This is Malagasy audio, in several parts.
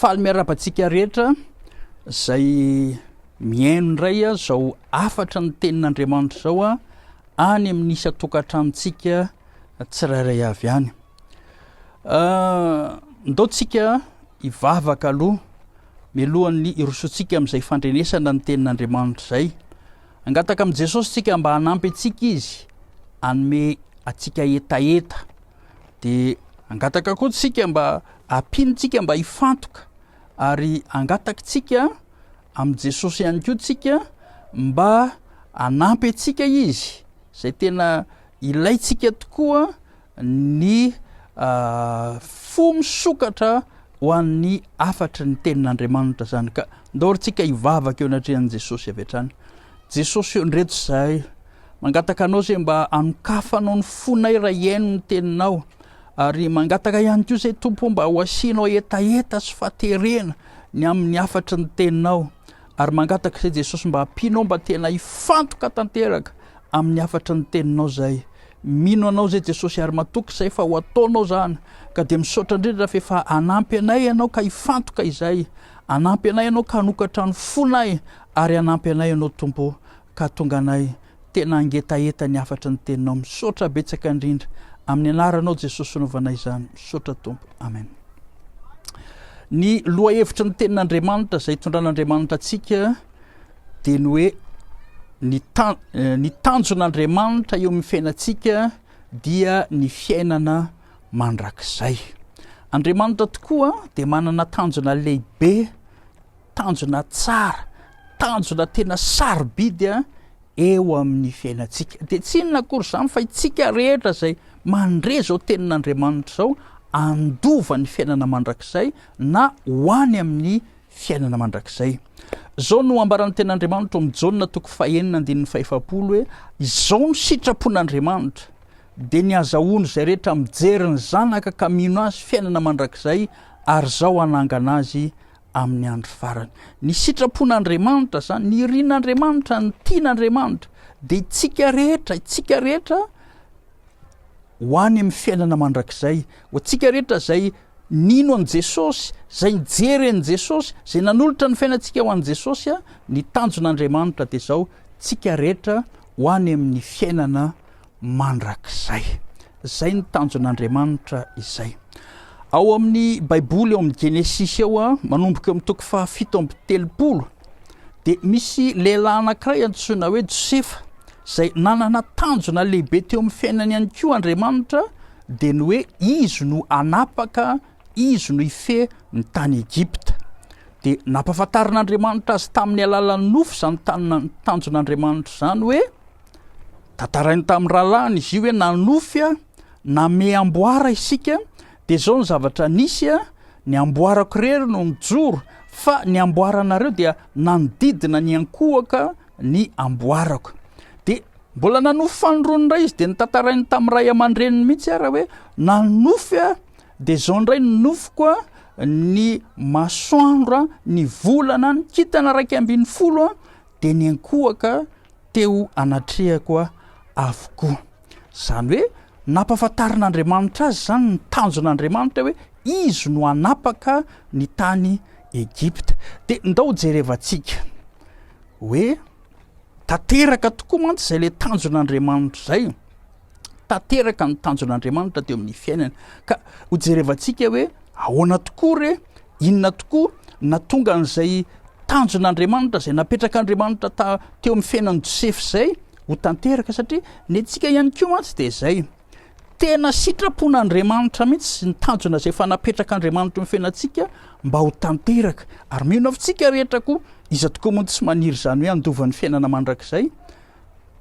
faly miarabantsika rehetra zay miaino ndray zao afatra ny tenin'Andriamanitra zao any amin'ny isa-tokantranontsika tsirairay avy any. Ndaotsika ivavaka aloha mialohan'ny irosotsika amin'izay fandrenesana ny tenin'Andriamanitra zay. Angataka amin'i Jesosy tsika mba hanampy antsika izy anome atsika etaeta. De angataka koa tsika mba apinitsika mba hifantoka ary angataka tsika amin'i Jesosy ihany koa tsika mba hanampy atsika izy zay tena ilaitsika tokoa ny fo misokatra ho an'ny afatry ny tenin'Andriamanitra zany. Ka ndao tsika hivavaka eo anatrehan'i Jesosy avy hatrany. Jesosy eo ndreto zay mangataka anao zay mba anokafanao ny fonay raha iaino ny teninao, ary mangataka ihany koa zay tompo mba ho asianao etaeta sy faterena ny amin'ny afatry ny teninao, ary mangataka zay Jesosy mba hampinao mba tena hifantoka tanteraka amin'ny afatry ny teninao zay. Mino anao zay Jesosy ary matoky zay fa ho ataonao zany, ka de misaotra indrindra fa efa anampy anay ianao ka hifantoka izay, anampy anay ianao ka hanokatra ny fonay, ary anampy anay ianao tompo ka tonga anay tena angetaeta ny afatry ny teninao. Misaotra betsaka indrindra amin'ny anaranao Jesosy novanay izany, misaotra tompo, amen. Ny loha hevitry ny tenin'Andriamanitra zay tondran'Andriamanitra atsika de ny hoe ny tanjon'Andriamanitra eo amin'ny fiainantsika dia ny fiainana mandrakizay. Andriamanitra tokoa de manana tanjona lehibe, tanjona tsara, tanjona tena sarobidy eo amin'ny fiainantsika. De tsy inona akory zany fa itsika rehetra zay mandre zao tenin'Andriamanitra zao andova ny fiainana mandrakizay na ho any amin'ny fiainana mandrakizay. Zao no ambaran'ny tenin'Andriamanitra amin'ny Jaona 4:5 hoe izao ny sitrapon'Andriamanitra de ny azahoany zay rehetra mijery ny zanaka ka mino azy fiainana mandrakizay, ary zao hanangana azy amin'ny andro farany. Ny sitrapon'Andriamanitra zany, ny irian'Andriamanitra, ny tian'Andriamanitra de itsika rehetra ho any amin'ny fiainana mandrakizay. Ho antsika rehetra zay nino an' Jesosy, zay nijery an' Jesosy, zay nanolotra ny fiainantsika ho an' Jesosy, ny tanjon'Andriamanitra de zao tsika rehetra ho any amin'ny fiainana mandrakizay. Zay ny tanjon'Andriamanitra izay. Ao amin'ny Baiboly, ao amin'ny Genesisy ao manomboka amin'ny toko 7:30 de misy lehilahy anankiray antsoina hoe Josefa, zay nanana tanjona lehibe teo amin'ny fiainany ihany koa Andriamanitra, de ny hoe izy no anapaka, izy no ife ny tany Egypta. De nampafantarin'Andriamanitra azy tamin'ny alalan'ny nofo zany tanjon'Andriamanitra zany hoe tantarainy tamin'ny rahalahiny izy io hoe nanofy na me amboara isika, de zao ny zavatra nisy ny amboarako rery no mijoro, fa ny amboaranareo dia nanodidina ny ankohaka ny amboarako. De mbola nanofy fanondroany ray izy de nitantarainy tamin'ny ray aman-dreniny mihitsy raha hoe nanofy de zao ndray nofiko ny masoandro, ny volana, ny kintana 250 de ny ankohaka teo anatrehako avokoa. Zany hoe nampafantarin'Andriamanitra azy zany ny tanjon'Andriamanitra hoe izy no anapaka ny tany Egypta. De ndao jerevantsika hoe tanteraka tokoa mantsy zay le tanjon'Andriamanitra zay, tanteraka ny tanjon'Andriamanitra teo amin'ny fiainana. Ka ho jerevantsika hoe ahoana tokoa re, inona tokoa natonga an'izay tanjon'Andriamanitra zay napetrak'Andriamanitra teo amin'ny fiainan'i Josefy zay ho tanteraka, satria ny antsika ihany koa mantsy de zay tena sitrapon'Andriamanitra mihitsy ny tanjona zay fa napetrak'Andriamanitra eo amin'ny fiainantsika mba ho tanteraka. Ary mino avitsika rehetra koa iza tokoa moa tsy maniry zany hoe andovan'ny fiainana mandrakizay,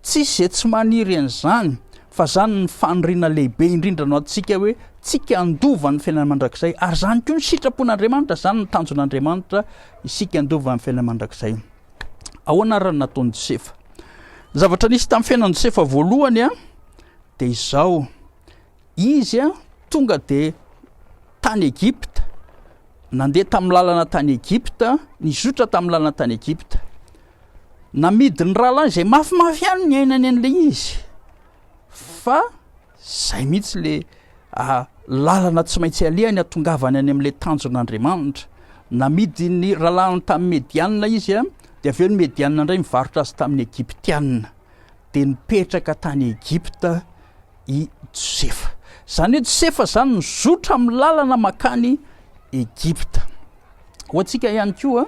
tsisy zay tsy maniry an'izany, fa zany ny faniriana lehibe indrindra no antsika hoe tsika andovan'ny fiainana mandrakizay, ary zany koa ny sitrapon'Andriamanitra, zany ny tanjon'Andriamanitra isika andovan'ny fiainana mandrakizay. Ahoana raha nataon'i Josefa? Zavatra nisy tamin'ny fiainan'i Josefa voalohany de izao, izy tonga de tany Egypta, nandeha tamin'ny lalana tany Egypta, nizotra tamin'ny lalana tany Egypta, namidy ny rahalahy zay mafimafy ihany ny ainany an'le izy, fa zay mihitsy le lalana tsy maintsy alehany atongavany any amin'le tanjon'Andriamanitra. namidy ny ralahany tamin'ny Médiane izy a, de aveo ny Médiane indray mivarotra azy tamin'ny Egyptianina, de nipetraka tany Egypta i Josefa. Zany hoe Josefa zany nizotra amin'ny lalana makany Egypta. Ho antsika ihany koa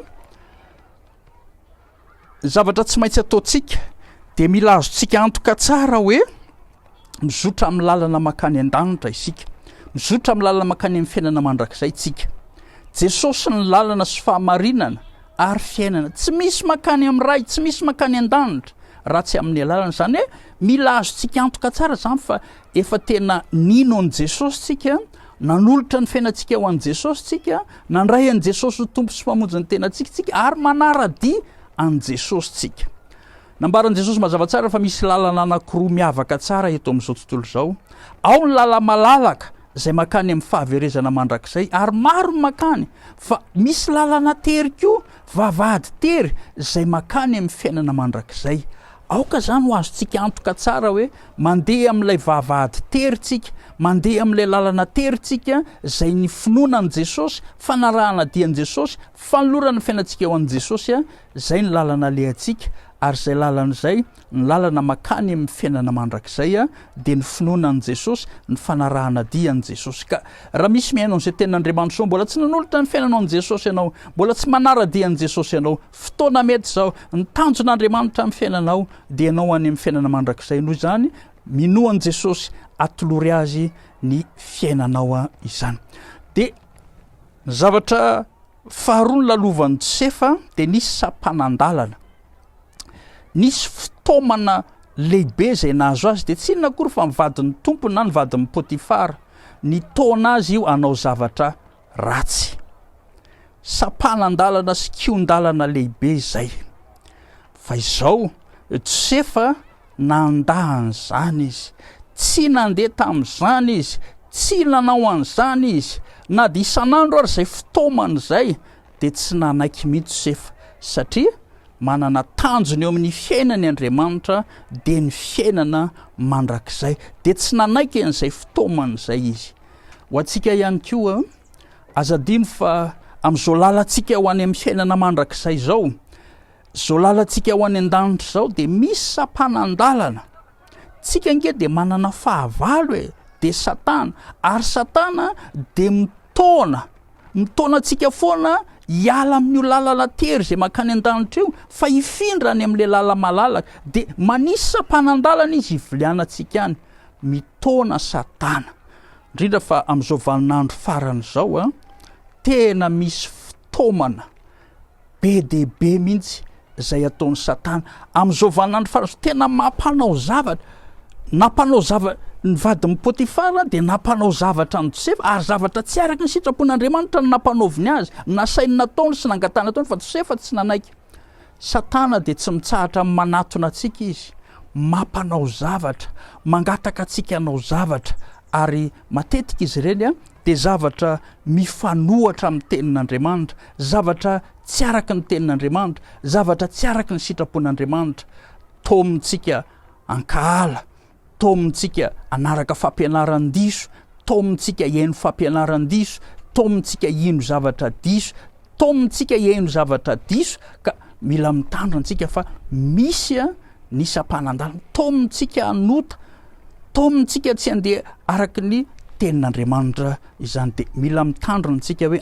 zavatra tsy maintsy ataontsika de mila azontsika antoka tsara hoe mizotra amin'ny lalana makany an-danitra isika, mizotra amin'ny lalana makany amin'ny fiainana mandrakizay tsika. Jesosy ny lalana sy fahamarinana ary fiainana, tsy misy makany amin'ny ray, tsy misy makany an-danitra raha tsy amin'ny lalana. Zany hoe mila azontsika antoka tsara zany fa efa tena nino an Jesosy tsika, nanolotra ny fiainantsika ho an Jesosy tsika, nandray an Jesosy ho tompo sy mpamonjy ny tenantsika tsika ary manara-dia an Jesosy tsika. Nambaran Jesosy mazava tsara fa misy lalana anankiroa miavaka tsara eto amin'izao tontolo zao. Ao ny lala malalaka zay makany amin'ny fahaverezana mandrakizay ary maro makany, fa misy lalana tery koa, vavahady tery zay makany amin'ny fiainana mandrakizay. Aoka zany ho azontsika antoka tsara hoe mandeha amin'ilay vavahady tery tsika, mandeha amin'ilay lalana tery tsika zay ny finoana an Jesosy, fanarahana dian Jesosy, fanolorana ny fiainantsika ho an Jesosy a, zay ny lalana alehantsika. Ary zay lalana zay ny lalana makany amin'ny fiainana mandrakizay a, de ny finoana an Jesosy, ny fanarahana dia an Jesosy. Ka raha misy mihaino an'izay tenin'Andriamanitra zao, mbola tsy nanolotra ny fiainanao an Jesosy ianao, mbola tsy manara-dia an Jesosy ianao, fotoana mety zao ny tanjon'Andriamanitra amin'ny fiainanao de ianao any amin'ny fiainana mandrakizay. Noho izany minoa an Jesosy atolory azy ny fiainanao izany. De ny zavatra faharoa ny lalovan'ny Josefa de nisy sampanan-dalana. Nisy fitaomana lehibe zay nahazo azy, de tsy inona akory fa mivadin'ny tompony na ny vadin'ny Pôtifara, ny taona azy io anao zavatra ratsy. Sampanan-dalana sy kion-dalana lehibe zay. Fa izao Josefa nandahan'izany izy, tsy nandeha tamin'izany izy, tsy nanao an'izany izy, na de isan'andro ary zay fitaomana zay, de tsy nanaiky mihitsy Josefa, satria manana tanjony eo amin'ny fiainany Andriamanitra de ny fiainana mandrakizay, de tsy nanaiky an'izay fitaomana zay izy. Ho antsika ihany koa azadino fa amin'izao lalantsika ho any amin'ny fiainana mandrakizay zao, zao lalantsika ho any an-danitra zao, de misy sampanan-dalana. Tsika nge de manana fahavalo de Satana, ary Satana de mitona antsika foana hiala amin'io lalana tery zay makany an-danitra io, fa hifindra any amin'ilay lala malalaka, de manisy sampanan-dalana izy hivilianantsika any, mitona Satana. Indrindra fa amin'izao vaninandro farany zao tena misy fitaomana be de be mihitsy zay ataon'ny Satana. Amin'izao vaninandro farany tena mampanao zavatra, nampanao zavatra ny vadin'ny Pôtifara de nampanao zavatra ny Josefa, ary zavatra tsy araka ny sitrapon'Andriamanitra ny nampanaoviny azy, nasainy nataony sy nangatana nataony, fa Josefa tsy nanaiky. Satana de tsy mitsahatra manatona antsika izy, mampanao zavatra, mangataka antsika hanao zavatra, ary matetika izy ireny de zavatra mifanohatra amin'ny tenin'Andriamanitra, zavatra tsy araka ny tenin'Andriamanitra, zavatra tsy araka ny sitrapon'Andriamanitra. Tomintsika ankahala, tomintsika anaraka fampianaran-diso, tomintsika hiaino fampianaran-diso, tomintsika ino zavatra diso, tomintsika hiaino zavatra diso, ka mila mitandro antsika fa misy ny sampanan-dalana, tomintsika anota, tomintsika tsy andeha araky ny tenin'Andriamanitra izany. De mila mitandro antsika hoe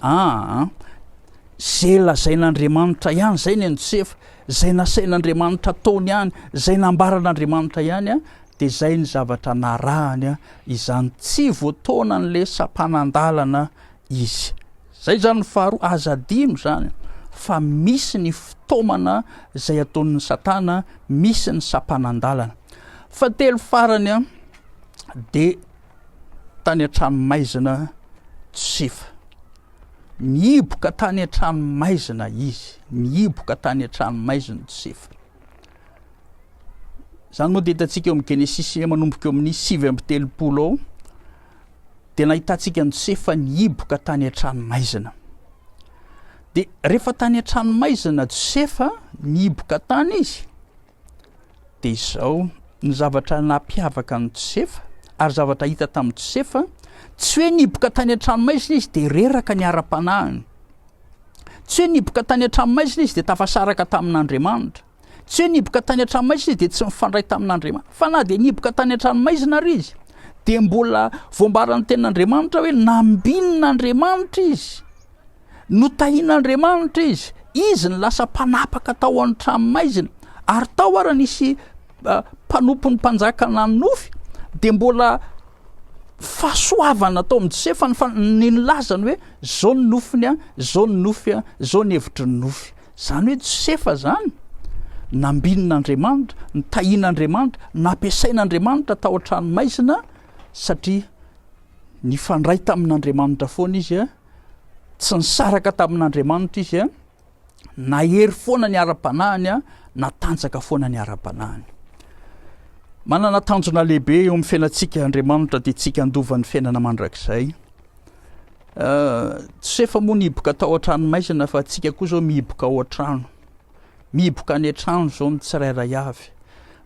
zay lazain'Andriamanitra ihany zay ny Josefa, zay nasain'Andriamanitra taony ihany, zay nambaran'Andriamanitra ihany de zay ny zavatra narahany izany, tsy voataona n'le sampanan-dalana izy. Zay zany faharoa, azadino zany fa misy ny fitaomana zay ataon'ny Satana, misy ny sampanan-dalana. Fahatelo farany de tany an-tranomaizina Josefa. Mihiboka tany an-tranomaizina izy, mihiboka tany an-tranomaizina Josefa. Zany moa de hitantsika eo amin'ny Genesisy manomboka eo amin'ny 7:30 ao, de nahitantsika ny Josefa nihiboka tany an-tranomaizina. De rehefa tany an-tranomaizina Josefa nihiboka tany izy, de izao ny zavatra nampiavaka ny Josefa, ary zavatra hita tamin'ny Josefa, tsy hoe nihiboka tany an-tranomaizina izy de reraka ny ara-panahiny. tsy hoe niboka tany an-tranomaisina izy dia tafasaraka tamin'Andriamanitra, tsy hoe niboka tany an-tranomaisina izy dia tsy mifandray tamin'Andriamanitra, fa na dia niboka tany an-tranomaisina ary izy dia mbola voambaran'ny tenin'Andriamanitra hoe nambin'Andriamanitra izy, notahian'Andriamanitra izy ny lasa mpanapaka tao amin'ny tranomaizina, ary tao ara nisy mpanompon'ny mpanjakana ny nofy dia mbola fahasoavana tao amin'ny Josefa ny nilazany hoe zao ny nofiny a, zao ny nofy a, zao ny hevitry ny nofy. Zany hoe Josefa zany nambin'Andriamanitra, nitahian'Andriamanitra, nampiasain'Andriamanitra tao an-tranomaizina satria nifandray tamin'Andriamanitra foana izy a, tsy nisaraka tamin'Andriamanitra izy a, nahery foana ny ara-panahiny a, natanjaka foana ny ara-panahiny. Manana tanjona lehibe eo amin'ny fiainantsika Andriamanitra dia tsika andovan'ny fiainana mandrakizay. Josefa moa niboka tao an-tranomaizina fa tsika koa zao miboka ao an-trano, miboka any an-trano zao amin'ny tsirairay avy.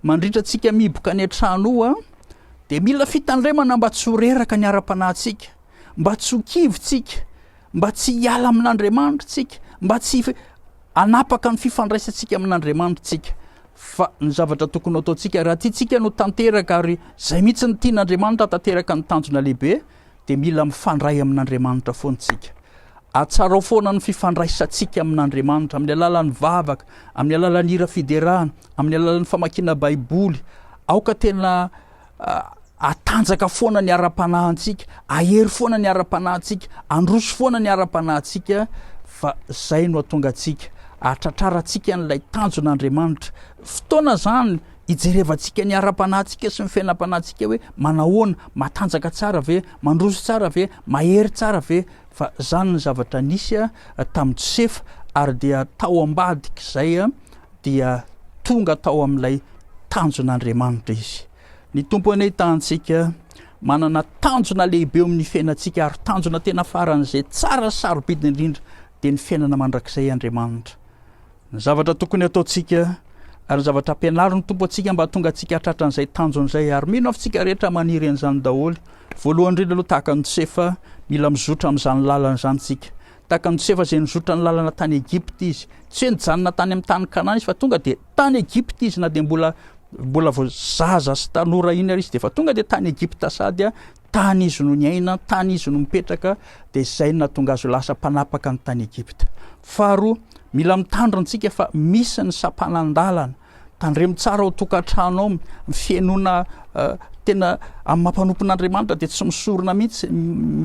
Mandritra tsika miboka any an-trano io a dia mila fitandremana mba tsy ho reraka ny ara-panahintsika, mba tsy ho kivontsika, mba tsy hiala amin'Andriamanitra tsika, mba tsy anapaka ny fifandraisantsika amin'Andriamanitra tsika. Fa ny zavatra tokony ataontsika raha tiantsika no tanteraka ary zay mihitsy ny tian'Andriamanitra tanteraka ny tanjona lehibe dia mila mifandray amin'Andriamanitra foana tsika. Atsarao foana ny fifandraisantsika amin'Andriamanitra amin'ny alalan'ny vavaka, amin'ny alalan'ny hira fiderahana, amin'ny alalan'ny famakiana baiboly. Aoka tena atanjaka foana ny ara-panahintsika, ahery foana ny ara-panahintsika, androso foana ny ara-panahintsika, fa zay no atonga antsika ahatratrarantsika n'ilay tanjon'Andriamanitra. Fotoana zany hijerevantsika ny ara-panahintsika sy ny fiainam-panahintsika hoe manahoana, matanjaka tsara ve, mandroso tsara ve, mahery tsara ve. Fa zany ny zavatra nisy tamin'ny Josefa, ary dia tao ambadika izay dia tonga tao amin'ilay tanjon'Andriamanitra izy. Ny tompo anay tahantsika manana tanjona lehibe eo amin'ny fiainantsika, ary tanjona tena faran'izay tsara sarobidy indrindra dia ny fiainana mandrakizay Andriamanitra. Ny zavatra tokony ataontsika ary ny zavatra ampianariny tompo antsika mba tonga antsika hatratran'izay tanjon'izay, ary mino afintsika rehetra maniry an'izany daholo. Voalohany indrindra aloha tahaka ny Josefa mila mizotra amin'izany lalana izany tsika. Tahaka ny Josefa izay nizotra ny lalana tany Egypte izy, tsy hoe nijanona tany amin'ny tany Kanana izy fa tonga dia tany Egypte izy, na dia mbola vao zaza sy tanora iny ary izy dia fa tonga dia tany Egypte sady tany izy no niaina, tany izy no mipetraka, dia izay nahatonga azy lasa mpanapaka ny tany Egypte. Faharoa, mila mitandrintsika fa misy ny sampanan-dalana, tandremo tsara ao tokantranao, fiainona tena amin'ny mampanopin'Andriamanitra dia tsy misorona mihitsy,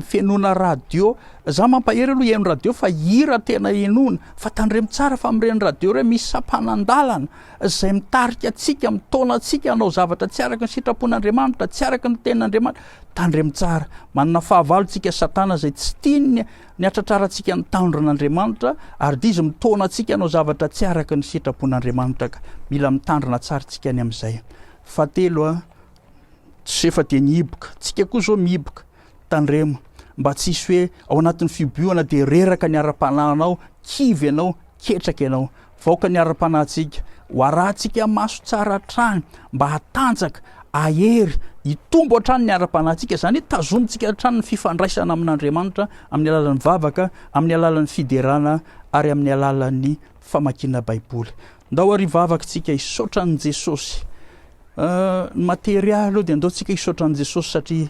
fiainona radio. Za mampahery aloha hiaino radio fa hira tena enona, fa tandremo tsara fa amin'ireny radio ireny misy sampanan-dalana izay mitarika atsika, mitaona atsika hanao zavatra tsy araka ny sitrapon'Andriamanitra, tsy araka ny tenin'Andriamanitra. Tandremo tsara, manana fahavalontsika Satana izay tsy tiany ny hatratrarantsika ny tandron'Andriamanitra, ary dia izy mitaona atsika hanao zavatra tsy araka ny sitrapon'Andriamanitra. Mila mitandrina tsara tsika ny amin'izay. Fahatelo Josefa dia niboka, tsika koa zao miboka, tandremo mba tsisy hoe ao anatin'ny fiobioana dia reraka ny ara-panahinao, kivy ianao, ketraka ianao. Vaoka ny ara-panahintsika, ho arahantsika maso tsara hatrany mba hatanjaka, ahery, hitombo hatrany ny ara-panahintsika. Zany hoe tazomintsika hatrany ny fifandraisana amin'Andriamanitra amin'ny alalan'ny vavaka, amin'ny alalan'ny fiderana, ary amin'ny alalan'ny famakiana baiboly. Ndao ary vavakantsika hisaotra an'i Jesosy. Ny materialy aloha dia andaontsika hisaotra an'i Jesosy satria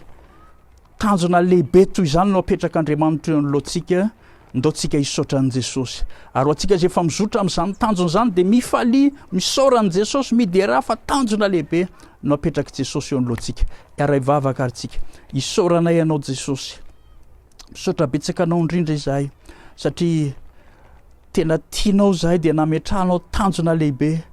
tanjona lehibe toy izany no apetraka Andriamanitra eo anoloantsika, ndaontsika hisaotra an'i Jesosy. Ary ho antsika izay efa mizotra amin'izany tanjona izany dia mifalia, misaora an'i Jesosy, midera fa tanjona lehibe no apetraka Jesosy eo anoloantsika. Iara hivavaka ary tsika, hisaoranay ianao Jesosy, misaotra betsaka anao indrindra izahay satria tena tianao izahay dia nametrahanao tanjona lehibe.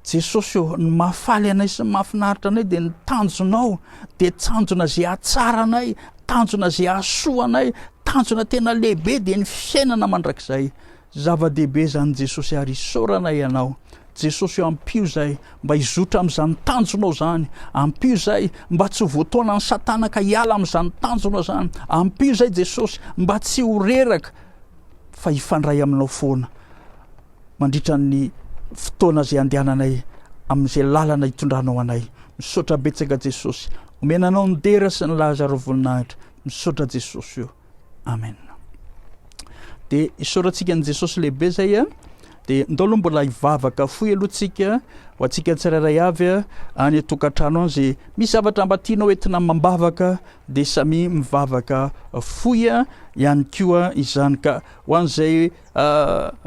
Jesosy eo, ny mahafaly anay sy ny mahafinaritra anay dia ny tanjonao, dia tanjona izay hatsara anay, tanjona izay hahasoa anay, tanjona tena lehibe dia ny fiainana mandrakizay. Zava-dehibe zany Jesosy, ary isaoranay ianao. Jesosy eo, ampio izay mba hizotra amin'izany tanjonao zany, ampio izay mba tsy ho voatoana ny Satana ka hiala amin'izany tanjonao zany, ampio izay Jesosy mba tsy ho reraka fa hifandray aminao foana mandritra ny fotoana izay andehananay amin'izay lalana hitondranao anay. Misaotra betsaka Jesosy, omenanao ny dera sy ny lazara voninahitra. Misaotra Jesosy eo. Amen. dia isaorantsika an Jesosy lehibe zay a dia ndao aloha mbola hivavaka fohy aloha tsika ho antsika tsirairay avy a any tokantrano any zay misy zavatra mba tianao entina mambavaka dia samy mivavaka fohy a ihany koa izany ka ho an'izay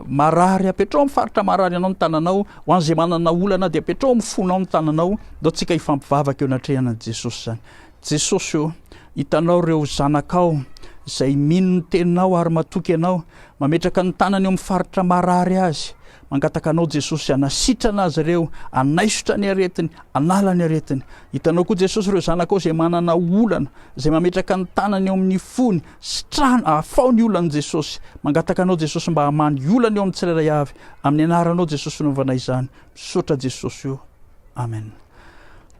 marary apetrao amin'ny faritra marary anao ny tananao ho an'izay manana olana dia apetrao amin'ny fonao ny tananao ndao tsika hifampivavaka eo anatrehanan'i Jesosy zany. Jesosy io hitanao reo zanakao izay mino ny teninao ary matoky anao mametraka ny tanany eo amin'ny faritra marary azy mangataka anao Jesosy anasitrana azy ireo anaisotra ny aretiny anala ny aretiny. Hitanao koa Jesosy ireo zanakao izay manana olana izay mametraka ny tanany eo amin'ny fony sitrana afao ny olany Jesosy mangataka anao Jesosy mba hamany olana eo amin'ny tsirairay avy amin'ny anaranao Jesosy fanaovana izany misaotra Jesosy io amen.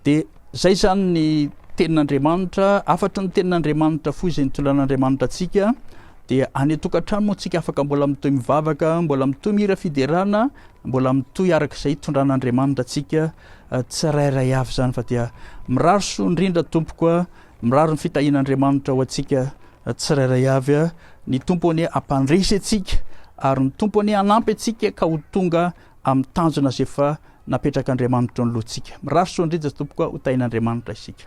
Dia zay zany ny tenin'Andriamanitra afatry ny tenin'Andriamanitra fohy izay nitondran'Andriamanitra antsika dia any tokantrano moa tsika afaka mbola mitohy mivavaka mbola mitohy mihira fiderana mbola mitohy arak'izay tondran'Andriamanitra antsika tsirairay avy zany fa dia miraro soa indrindra tompoko a miraro ny fitahian'Andriamanitra ho antsika tsirairay avy a ny tompony ampandresy antsika ary ny tompony hanampy antsika ka ho tonga amin'ny tanjona zay efa napetraka Andriamanitra ny lohantsika. Miraro soa indrindra tompoko a ho tahian'Andriamanitra isika.